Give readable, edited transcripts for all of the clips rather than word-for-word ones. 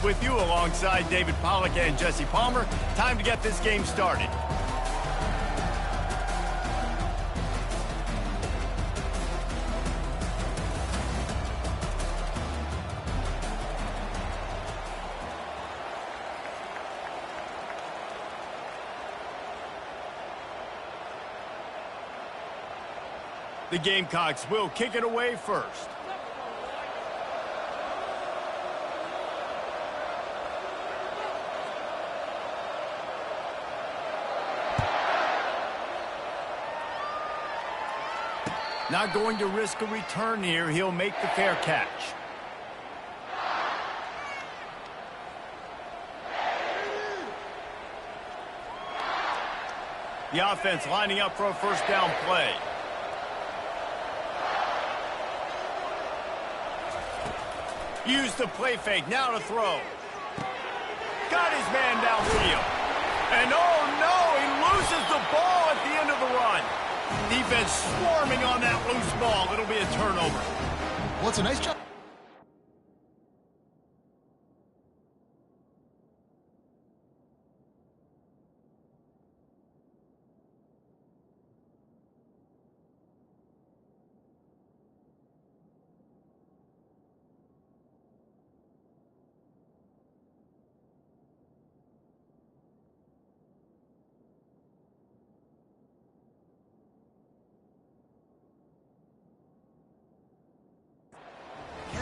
with you alongside David Pollack and Jesse Palmer. Time to get this game started. The Gamecocks will kick it away first. Not going to risk a return here. He'll make the fair catch. The offense lining up for a first down play. Use the play fake, now to throw. Got his man downfield. And oh no, he loses the ball at the end of the run. Defense swarming on that loose ball. It'll be a turnover. Well, it's a nice job.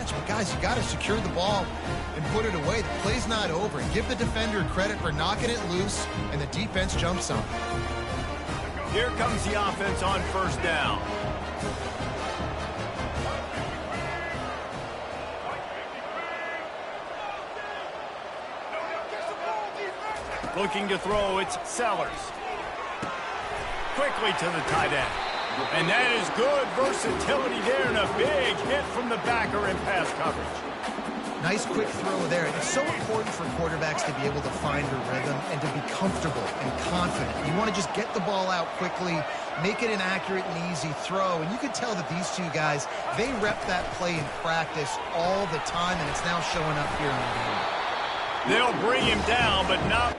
But guys, you got to secure the ball and put it away. The play's not over. Give the defender credit for knocking it loose, and the defense jumps on it. Here comes the offense on first down. Looking to throw, it's Sellers. Quickly to the tight end. And that is good versatility there, and a big hit from the backer in pass coverage. Nice quick throw there. It's so important for quarterbacks to be able to find a rhythm and to be comfortable and confident. You want to just get the ball out quickly, make it an accurate and easy throw. And you can tell that these two guys, they rep that play in practice all the time, and it's now showing up here in the game. They'll bring him down, but not...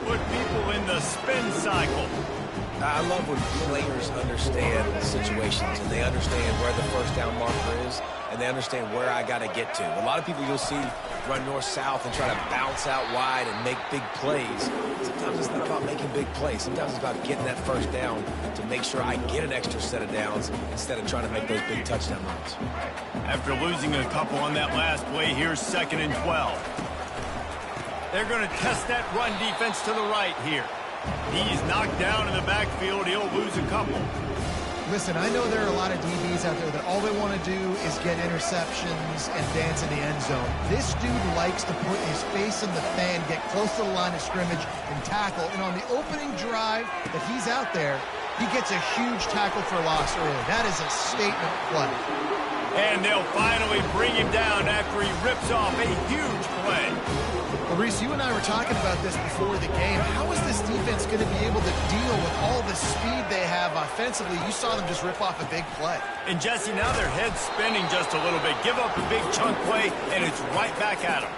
Put people in the spin cycle. I love when players understand situations and they understand where the first down marker is and they understand where I got to get to. A lot of people you'll see run north-south and try to bounce out wide and make big plays. Sometimes it's not about making big plays. Sometimes it's about getting that first down to make sure I get an extra set of downs instead of trying to make those big touchdown runs. After losing a couple on that last play, here's 2nd and 12. They're going to test that run defense to the right here. He's knocked down in the backfield. He'll lose a couple. Listen, I know there are a lot of DBs out there that all they want to do is get interceptions and dance in the end zone. This dude likes to put his face in the fan, get close to the line of scrimmage, and tackle. And on the opening drive that he's out there, he gets a huge tackle for loss early. That is a statement play. And they'll finally bring him down after he rips off a huge play. Well, Reese, you and I were talking about this before the game. How is this defense going to be able to deal with all the speed they have offensively? You saw them just rip off a big play. And, Jesse, now their head's spinning just a little bit. Give up a big chunk play, and it's right back at them.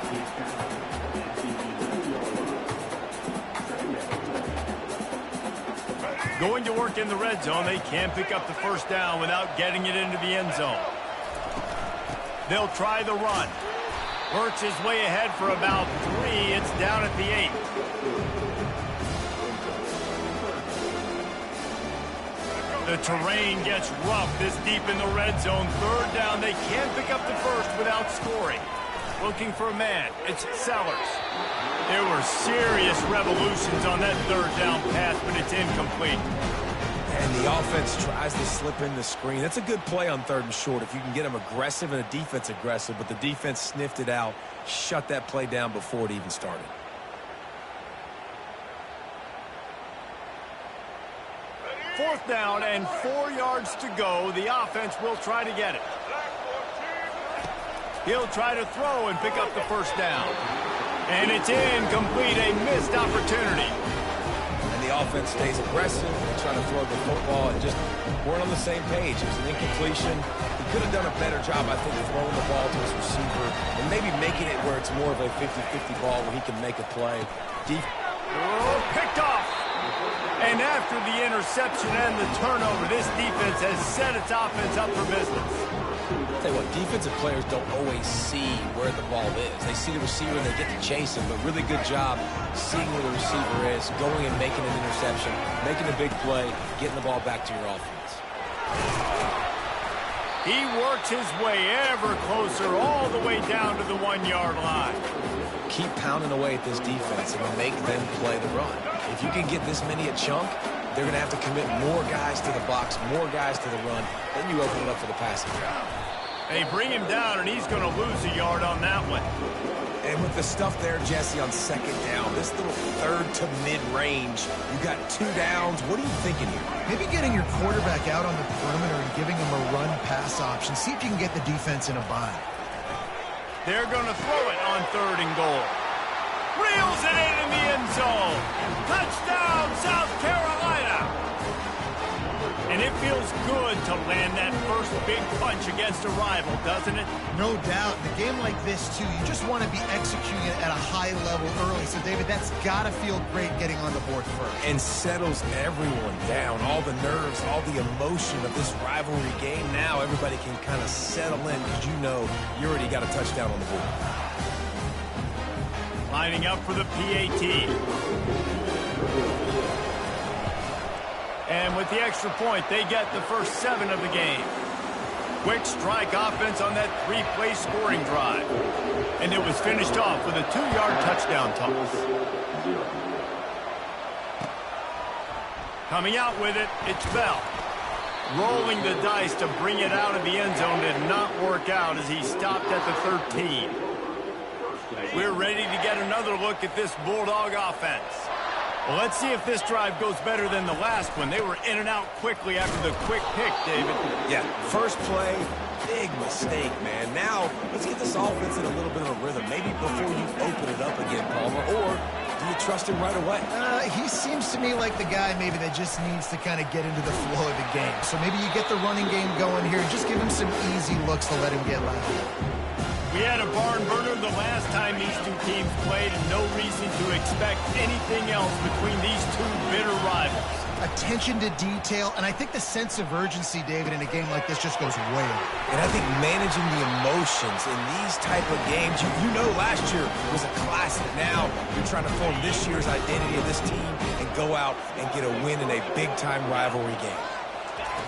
Going to work in the red zone. They can't pick up the first down without getting it into the end zone. They'll try the run. Works his way ahead for about 3. It's down at the 8. The terrain gets rough this deep in the red zone. 3rd down. They can't pick up the first without scoring. Looking for a man. It's Sellers. There were serious revolutions on that third down pass, but it's incomplete. And the offense tries to slip in the screen. That's a good play on 3rd and short if you can get them aggressive and a defense aggressive, but the defense sniffed it out, shut that play down before it even started. Fourth down and 4 yards to go. The offense will try to get it. He'll try to throw and pick up the first down. And it's incomplete, a missed opportunity. And the offense stays aggressive. They try to throw the football and just weren't on the same page. It was an incompletion. He could have done a better job, I think, of throwing the ball to his receiver and maybe making it where it's more of a 50-50 ball where he can make a play. Picked off. And after the interception and the turnover, this defense has set its offense up for business. I'll tell you what, defensive players don't always see where the ball is. They see the receiver and they get to chase him, but really good job seeing where the receiver is, going and making an interception, making a big play, getting the ball back to your offense. He works his way ever closer all the way down to the 1-yard line. Keep pounding away at this defense and make them play the run. If you can get this many a chunk, they're going to have to commit more guys to the box, more guys to the run. Then you open it up for the passing. They bring him down, and he's going to lose a yard on that one. And with the stuff there, Jesse, on 2nd down, this little 3rd to mid-range, you got 2 downs. What are you thinking here? Maybe getting your quarterback out on the perimeter and giving him a run-pass option. See if you can get the defense in a bind. They're going to throw it on 3rd and goal. Reels it in the end zone. Touchdown, South Carolina. And it feels good to land that first big punch against a rival, doesn't it? No doubt. In a game like this, too, you just want to be executing it at a high level early. So, David, that's got to feel great getting on the board first. And settles everyone down. All the nerves, all the emotion of this rivalry game. Now everybody can kind of settle in because you know you already got a touchdown on the board. Lining up for the PAT. And with the extra point, they get the first 7 of the game. Quick strike offense on that 3-play scoring drive. And it was finished off with a 2-yard touchdown toss. Coming out with it, it's Bell. Rolling the dice to bring it out of the end zone did not work out as he stopped at the 13. We're ready to get another look at this Bulldog offense. Well, let's see if this drive goes better than the last one. They were in and out quickly after the quick pick, David. Yeah, first play, big mistake, man. Now, let's get this offense in a little bit of a rhythm. Maybe before you open it up again, Palmer, or do you trust him right away? He seems to me like the guy maybe that just needs to kind of get into the flow of the game. So maybe you get the running game going here and just give him some easy looks to let him get left. We had a barn burner the last time these two teams played, and no reason to expect anything else between these two bitter rivals. Attention to detail, and I think the sense of urgency, David, in a game like this just goes way up. And I think managing the emotions in these type of games, you know last year was a classic. Now you're trying to form this year's identity of this team and go out and get a win in a big-time rivalry game.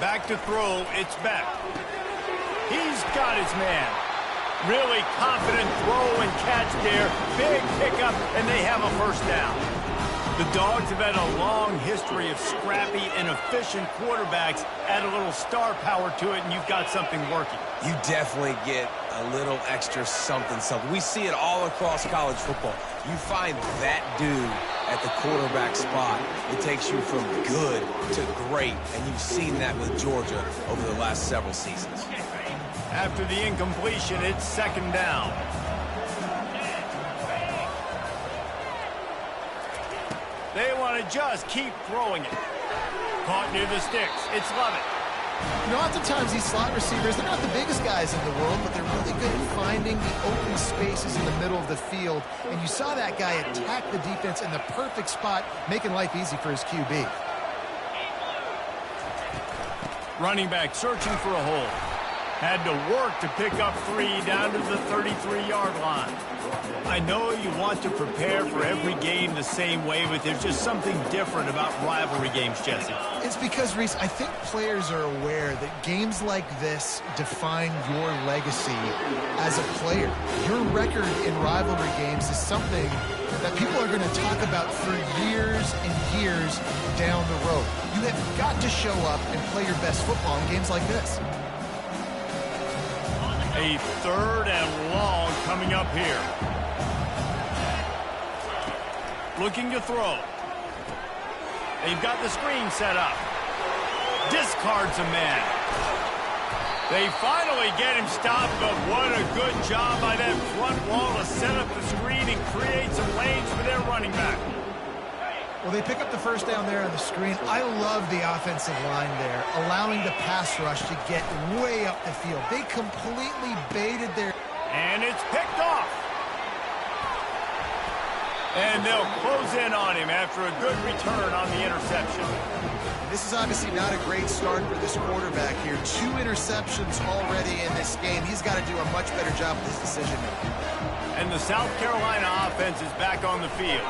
Back to throw, it's Beck. He's got his man. Really confident throw and catch there. Big pickup, and they have a first down. The Dogs have had a long history of scrappy and efficient quarterbacks. Add a little star power to it, and you've got something working. You definitely get a little extra something. We see it all across college football. You find that dude at the quarterback spot, it takes you from good to great, and you've seen that with Georgia over the last several seasons. After the incompletion, it's second down. They want to just keep throwing it. Caught near the sticks. It's Lovett. You know, oftentimes these slot receivers, they're not the biggest guys in the world, but they're really good at finding the open spaces in the middle of the field. And you saw that guy attack the defense in the perfect spot, making life easy for his QB. Running back searching for a hole. Had to work to pick up 3 down to the 33-yard line. I know you want to prepare for every game the same way, but there's just something different about rivalry games, Jesse. It's because, Reese, I think players are aware that games like this define your legacy as a player. Your record in rivalry games is something that people are going to talk about for years and years down the road. You have got to show up and play your best football in games like this. A 3rd and long coming up here. Looking to throw. They've got the screen set up. Discards a man. They finally get him stopped, but what a good job by that front wall to set up the screen and create some lanes for their running back. Well, they pick up the first down there on the screen. I love the offensive line there, allowing the pass rush to get way up the field. They completely baited their... And it's picked off. And they'll close in on him after a good return on the interception. This is obviously not a great start for this quarterback here. 2 interceptions already in this game. He's got to do a much better job with his decision-making. And the South Carolina offense is back on the field.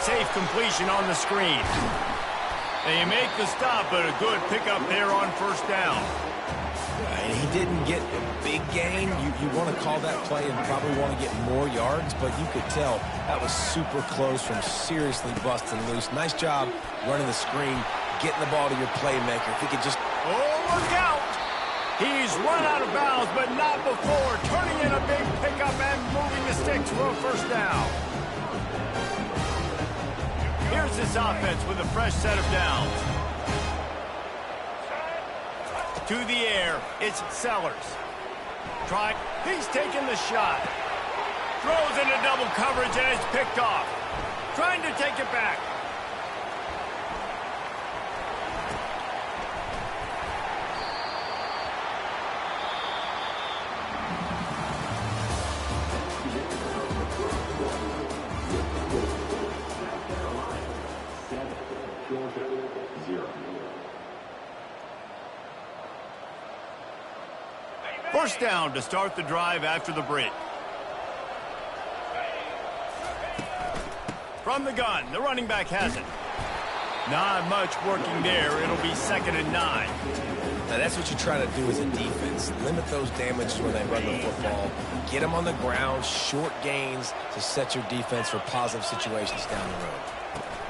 Safe completion on the screen. They make the stop, but a good pickup there on first down. He didn't get a big gain. You want to call that play and probably want to get more yards, but you could tell that was super close from seriously busting loose. Nice job running the screen, getting the ball to your playmaker. If he could just... Oh, look out! He's run out of bounds, but not before. Turning in a big pickup and moving the sticks for a first down. Here's this offense with a fresh set of downs. To the air, it's Sellers. He's taking the shot. Throws into double coverage and it's picked off. Trying to take it back. First down to start the drive after the break. From the gun, the running back has it. Not much working there. It'll be 2nd and 9. Now that's what you try to do as a defense. Limit those damages when they run the football. Get them on the ground, short gains to set your defense for positive situations down the road.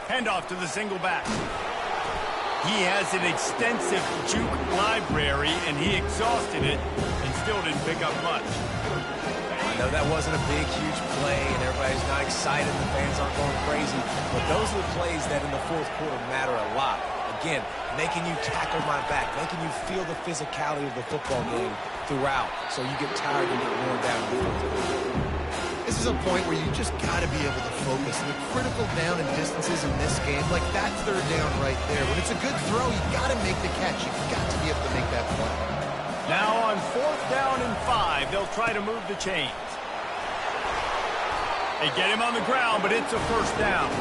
Handoff to the single back. He has an extensive juke library, and he exhausted it and still didn't pick up much. I know that wasn't a big, huge play, and everybody's not excited. The fans aren't going crazy. But those are the plays that in the 4th quarter matter a lot. Again, making you tackle my back, making you feel the physicality of the football game throughout, so you get tired and get worn down in the 4th quarter. This is a point where you just got to be able to focus. And the critical down and distances in this game, like that 3rd down right there, when it's a good throw, you got to make the catch. You've got to be able to make that play. Now on 4th down and 5, they'll try to move the chains. They get him on the ground, but it's a first down.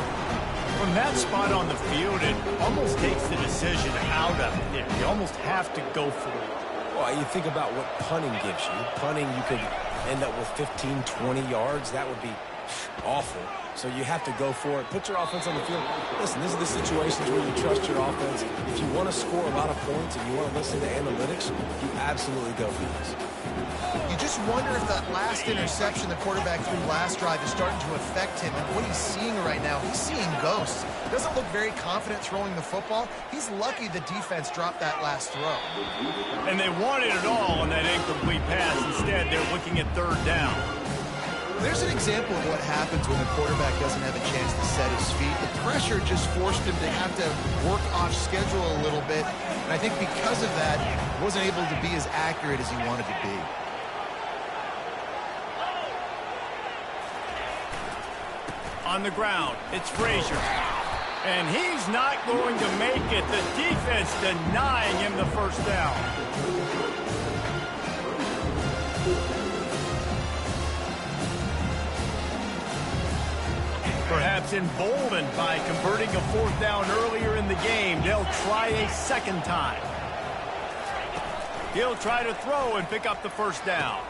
From that spot on the field, it almost takes the decision out of it. You almost have to go for it. Well, you think about what punting gives you. Punting, you could end up with 15, 20 yards. That would be awful. So you have to go for it. Put your offense on the field. Listen, these are the situations where you trust your offense. If you want to score a lot of points and you want to listen to analytics, you absolutely go for this. You just wonder if that last interception the quarterback threw last drive is starting to affect him. And what he's seeing right now, he's seeing ghosts. Doesn't look very confident throwing the football. He's lucky the defense dropped that last throw. And they wanted it all on that incomplete pass. Instead, they're looking at 3rd down. There's an example of what happens when the quarterback doesn't have a chance to set his feet. The pressure just forced him to have to work off schedule a little bit. And I think because of that, he wasn't able to be as accurate as he wanted to be. On the ground, it's Frazier. And he's not going to make it. The defense denying him the first down. Perhaps emboldened by converting a 4th down earlier in the game, they'll try a 2nd time. He'll try to throw and pick up the first down.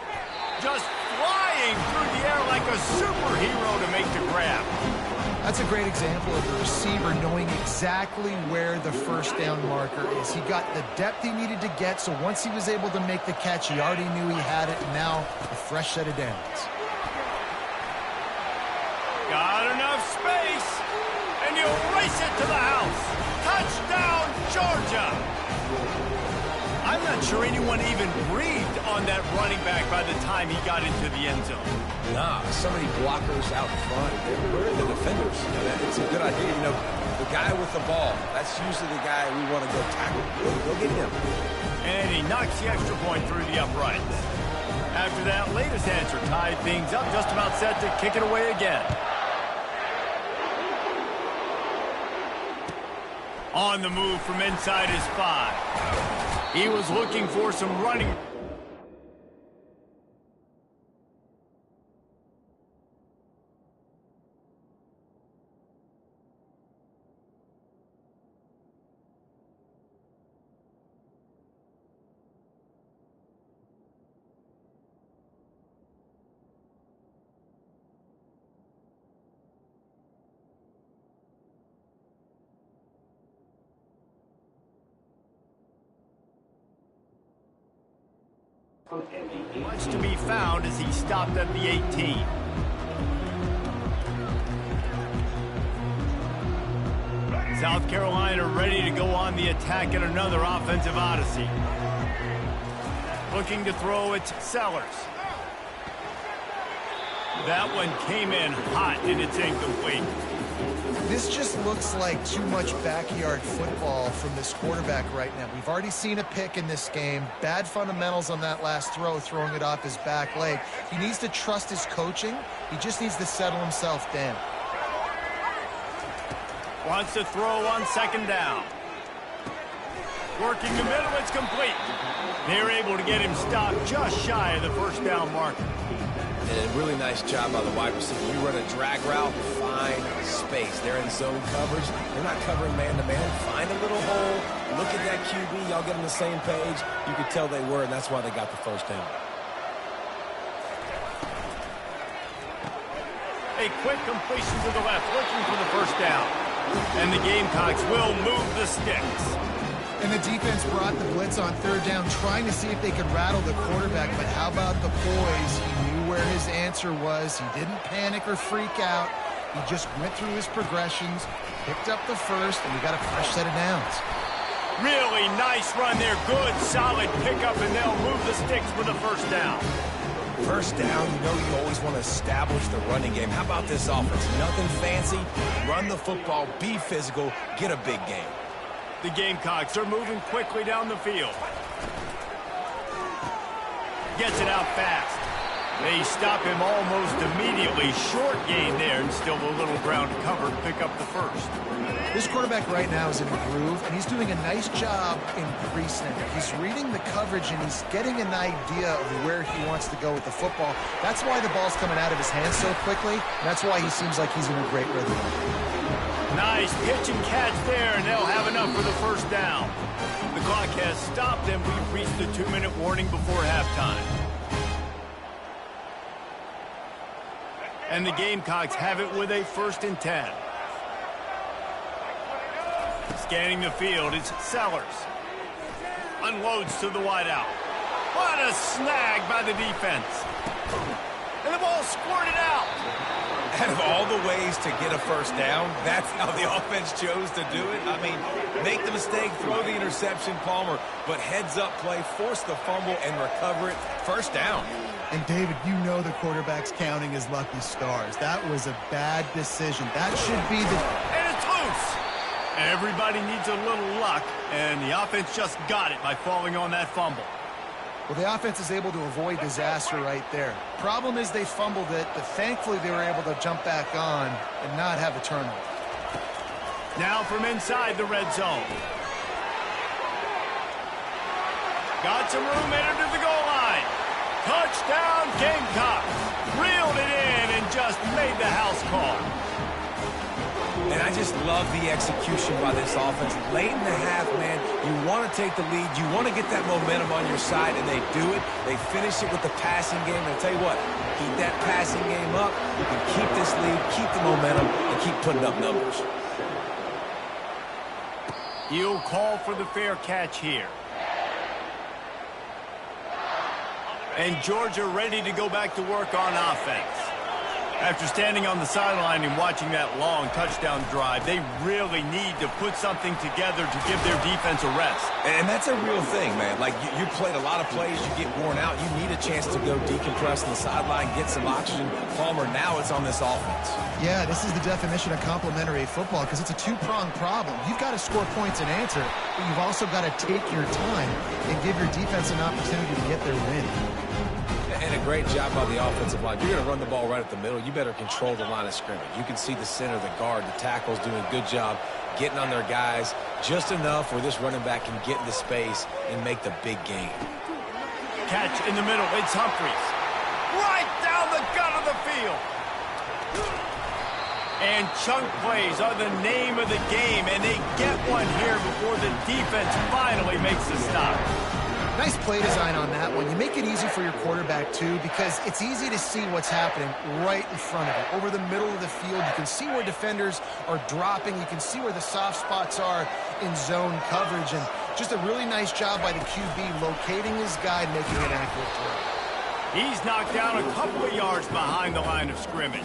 Just flying through the air like a superhero to make the grab. That's a great example of the receiver knowing exactly where the first down marker is. He got the depth he needed to get, so once he was able to make the catch, he already knew he had it, and now a fresh set of downs. Got enough space, and he'll race it to the house. Touchdown, Georgia! I'm not sure anyone even breathed on that running back by the time he got into the end zone. Nah, so many blockers out front. Where are the defenders? It's a good idea. You know, the guy with the ball, that's usually the guy we want to go tackle. Go get him. And he knocks the extra point through the uprights. After that latest answer tied things up, just about set to kick it away again. On the move from inside his 5. He was looking for some running. Much to be found as he stopped at the 18. South Carolina ready to go on the attack in another offensive odyssey. Looking to throw, it's Sellers. That one came in hot and it's incomplete. This just looks like too much backyard football from this quarterback right now. We've already seen a pick in this game. Bad fundamentals on that last throw, throwing it off his back leg. He needs to trust his coaching. He just needs to settle himself down. Wants to throw on second down. Working the middle, it's complete. They're able to get him stopped just shy of the first down marker. And a really nice job by the wide receiver. You run a drag route, find space. They're in zone coverage. They're not covering man-to-man. Find a little hole. Look at that QB. Y'all get on the same page. You could tell they were, and that's why they got the first down. A quick completion to the left, looking for the first down. And the Gamecocks will move the sticks. And the defense brought the blitz on third down, trying to see if they could rattle the quarterback. But how about the poise? He knew where his answer was. He didn't panic or freak out. He just went through his progressions, picked up the first, and we got a fresh set of downs. Really nice run there. Good, solid pickup, and they'll move the sticks for the first down. First down, you know you always want to establish the running game. How about this offense? Nothing fancy. Run the football, be physical, get a big game. The Gamecocks are moving quickly down the field. Gets it out fast. They stop him almost immediately. Short gain there, and still a little ground to cover to pick up the first. This quarterback right now is in the groove, and he's doing a nice job in pre-snap. He's reading the coverage, and he's getting an idea of where he wants to go with the football. That's why the ball's coming out of his hands so quickly. That's why he seems like he's in a great rhythm. Nice pitch and catch there, and they'll have enough for the first down. The clock has stopped, and we've reached the 2-minute warning before halftime. And the Gamecocks have it with a 1st and 10. Scanning the field, it's Sellers. Unloads to the wideout. What a snag by the defense. And the ball squirted out. Out of all the ways to get a first down, that's how the offense chose to do it. I mean, make the mistake, throw the interception, Palmer, but heads-up play, force the fumble, and recover it. First down. And, David, you know the quarterback's counting his lucky stars. That was a bad decision. That should be the... And it's loose. Everybody needs a little luck, and the offense just got it by falling on that fumble. Well, the offense is able to avoid disaster right there. Problem is they fumbled it, but thankfully they were able to jump back on and not have a turnover. Now from inside the red zone. Got some room headed to the goal line. Touchdown, Gamecocks. Reeled it in and just made the house call. And I just love the execution by this offense. Late in the half, man, you want to take the lead. You want to get that momentum on your side, and they do it. They finish it with the passing game. And I'll tell you what, keep that passing game up. You can keep this lead, keep the momentum, and keep putting up numbers. He'll call for the fair catch here. And Georgia ready to go back to work on offense. After standing on the sideline and watching that long touchdown drive, they really need to put something together to give their defense a rest. And that's a real thing, man. Like, you played a lot of plays, you get worn out, you need a chance to go decompress on the sideline, get some oxygen. Palmer, now it's on this offense. Yeah, this is the definition of complementary football because it's a two-pronged problem. You've got to score points and answer, but you've also got to take your time and give your defense an opportunity to get their win. And a great job by the offensive line. You're going to run the ball right at the middle. You better control the line of scrimmage. You can see the center, the guard, the tackles doing a good job getting on their guys just enough where this running back can get into space and make the big game. Catch in the middle. It's Humphries. Right down the gut of the field. And chunk plays are the name of the game, and they get one here before the defense finally makes the stop. Nice play design on that one. You make it easy for your quarterback, too, because it's easy to see what's happening right in front of you. Over the middle of the field, you can see where defenders are dropping. You can see where the soft spots are in zone coverage. And just a really nice job by the QB locating his guy, making an accurate throw. He's knocked down a couple of yards behind the line of scrimmage.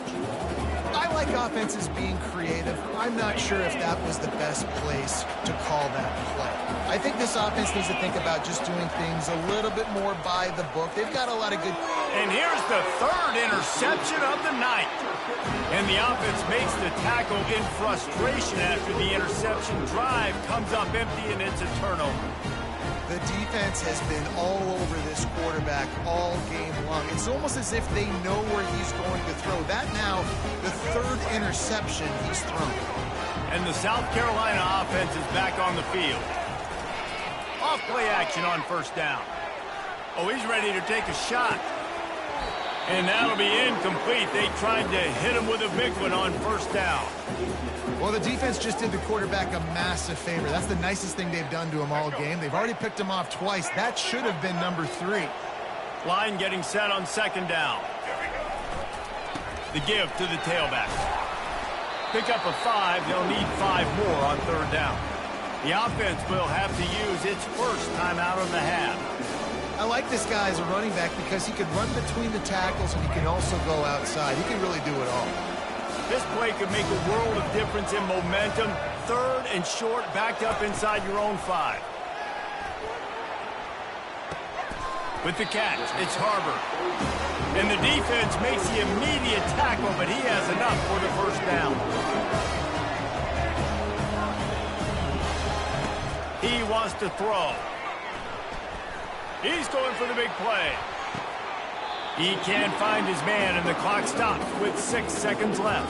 I like offenses being creative. I'm not sure if that was the best place to call that play. I think this offense needs to think about just doing things a little bit more by the book. They've got a lot of good... And here's the third interception of the night. And the offense makes the tackle in frustration after the interception. Drive comes up empty, and it's a turnover. The defense has been all over this quarterback all game long. It's almost as if they know where he's going to throw. That now, the third interception he's thrown. And the South Carolina offense is back on the field. Off play action on first down. Oh, he's ready to take a shot. And that'll be incomplete. They tried to hit him with a big one on first down. Well, the defense just did the quarterback a massive favor. That's the nicest thing they've done to him all game. They've already picked him off twice. That should have been number 3. Line getting set on second down. The give to the tailback. Pick up a 5. They'll need 5 more on third down. The offense will have to use its first timeout of the half. I like this guy as a running back because he can run between the tackles and he can also go outside. He can really do it all. This play could make a world of difference in momentum. Third and short, backed up inside your own 5. With the catch, it's Harbor. And the defense makes the immediate tackle, but he has enough for the first down. He wants to throw. He's going for the big play. He can't find his man, and the clock stops with 6 seconds left.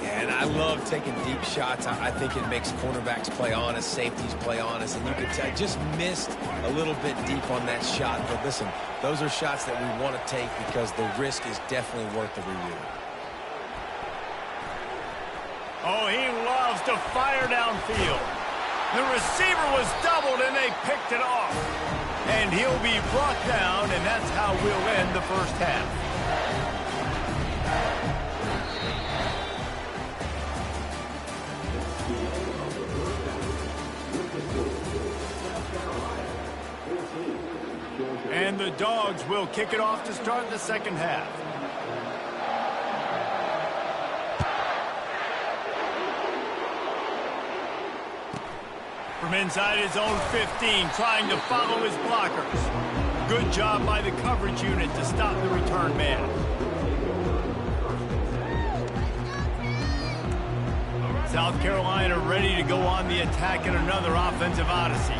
And I love taking deep shots. I think it makes cornerbacks play honest, safeties play honest, and you can tell just missed a little bit deep on that shot. But listen, those are shots that we want to take because the risk is definitely worth the reward. Oh, he loves to fire downfield. The receiver was doubled, and they picked it off. And he'll be brought down, and that's how we'll end the first half. And the Dogs will kick it off to start the second half. From inside his own 15, trying to follow his blockers. Good job by the coverage unit to stop the return man. South Carolina ready to go on the attack in another offensive odyssey.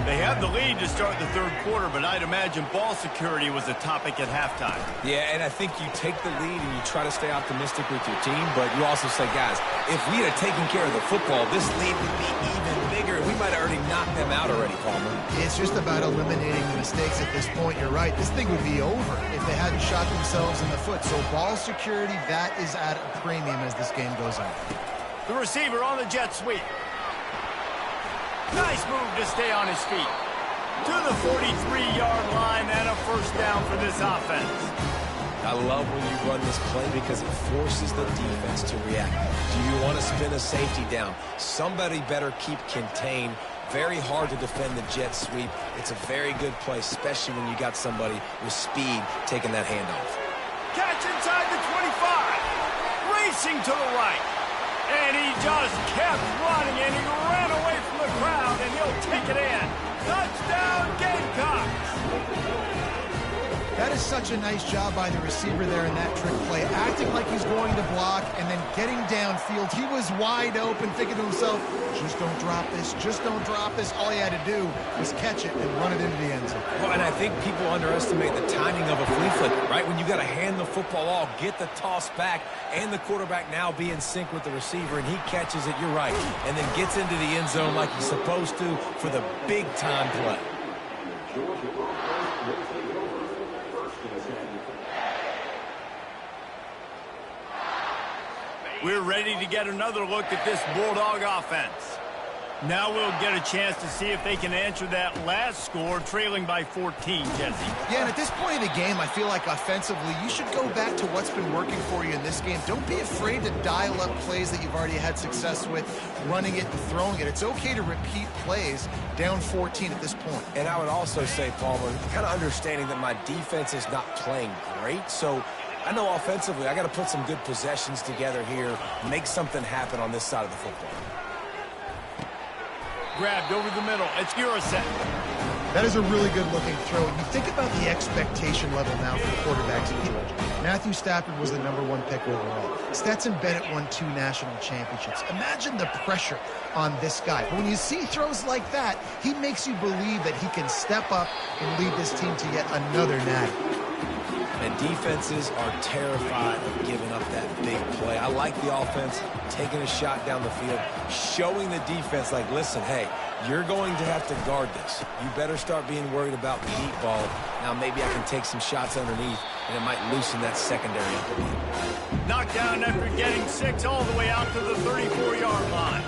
They have the lead to start the third quarter, but I'd imagine ball security was a topic at halftime. Yeah, and I think you take the lead and you try to stay optimistic with your team, but you also say, guys, if we had taken care of the football, this lead would be even bigger. We might have already knocked them out already, Palmer. It's just about eliminating the mistakes at this point. You're right. This thing would be over if they hadn't shot themselves in the foot. So ball security, that is at a premium as this game goes on. The receiver on the jet sweep. Nice move to stay on his feet. To the 43-yard line and a first down for this offense. I love when you run this play because it forces the defense to react. Do you want to spin a safety down? Somebody better keep contained. Very hard to defend the jet sweep. It's a very good play, especially when you got somebody with speed taking that handoff. Catch inside the 25. Racing to the right. And he just kept running, and he ran away from the crowd, and he'll take it in. Touchdown, Gamecocks! That is such a nice job by the receiver there in that trick play, acting like he's going to block and then getting downfield. He was wide open, thinking to himself, just don't drop this, just don't drop this. All he had to do was catch it and run it into the end zone. Well, and I think people underestimate the timing of a flea flicker, right? When you got to hand the football off, get the toss back, and the quarterback now be in sync with the receiver, and he catches it, you're right, and then gets into the end zone like he's supposed to for the big-time play. We're ready to get another look at this Bulldog offense. Now we'll get a chance to see if they can answer that last score, trailing by 14, Jesse. Yeah, and at this point of the game, I feel like offensively, you should go back to what's been working for you in this game. Don't be afraid to dial up plays that you've already had success with, running it and throwing it. It's okay to repeat plays down 14 at this point. And I would also say, Palmer, kind of understanding that my defense is not playing great, so I know offensively I got to put some good possessions together here, make something happen on this side of the football. Grabbed over the middle. It's Urasek. That is a really good-looking throw. You think about the expectation level now for quarterbacks in Georgia. Matthew Stafford was the #1 pick overall. Stetson Bennett won 2 national championships. Imagine the pressure on this guy. But when you see throws like that, he makes you believe that he can step up and lead this team to yet another natty. And defenses are terrified of giving up that big play. I like the offense taking a shot down the field, showing the defense like, listen, hey, you're going to have to guard this. You better start being worried about the deep ball. Now maybe I can take some shots underneath, and it might loosen that secondary up a bit. Knocked down after getting 6 all the way out to the 34-yard line.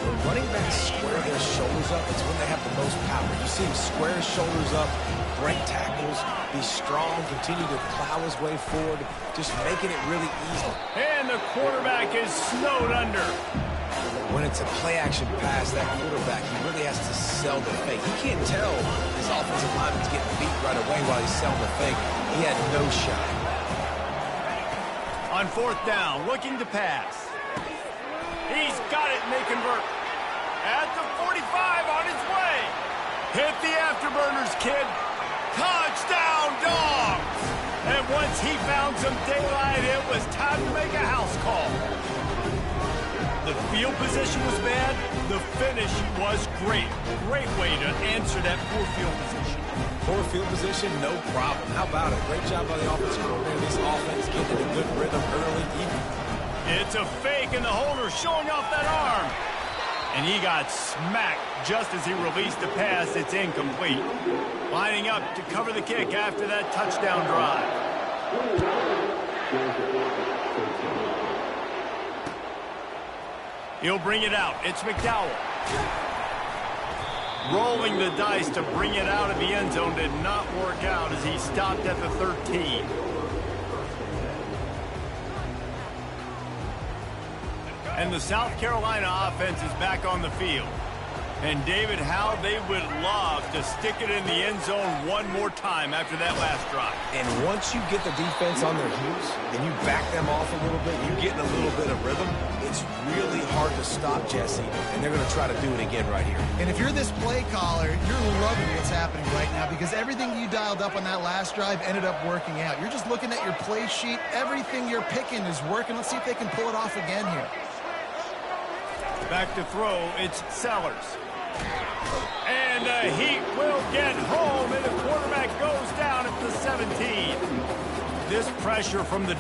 When running backs square their shoulders up, it's when they have the most power. You see him square his shoulders up, break tackles, be strong, continue to plow his way forward, just making it really easy. And the quarterback is snowed under. When it's a play-action pass, that quarterback, he really has to sell the fake. You can't tell his offensive lineman's getting beat right away while he's selling the fake. He had no shot. On 4th down, looking to pass. He's got it, and they convert. At the 45, on his way. Hit the afterburners, kid. Touchdown, Dogs! And once he found some daylight, it was time to make a house call. The field position was bad. The finish was great. Great way to answer that poor field position. Poor field position, no problem. How about it? Great job by the offensive coordinator. This offense getting a good rhythm early. It's a fake, and the holder showing off that arm. And he got smacked just as he released the pass. It's incomplete. Lining up to cover the kick after that touchdown drive. He'll bring it out. It's McDowell. Rolling the dice to bring it out of the end zone did not work out as he stopped at the 13. And the South Carolina offense is back on the field. And, David, how they would love to stick it in the end zone one more time after that last drive. And once you get the defense on their heels and you back them off a little bit, you get in a little bit of rhythm, it's really hard to stop, Jesse, and they're going to try to do it again right here. And if you're this play caller, you're loving what's happening right now because everything you dialed up on that last drive ended up working out. You're just looking at your play sheet. Everything you're picking is working. Let's see if they can pull it off again here. Back to throw, it's Sellers. And the Heat will get home, and the quarterback goes down at the 17. This pressure from the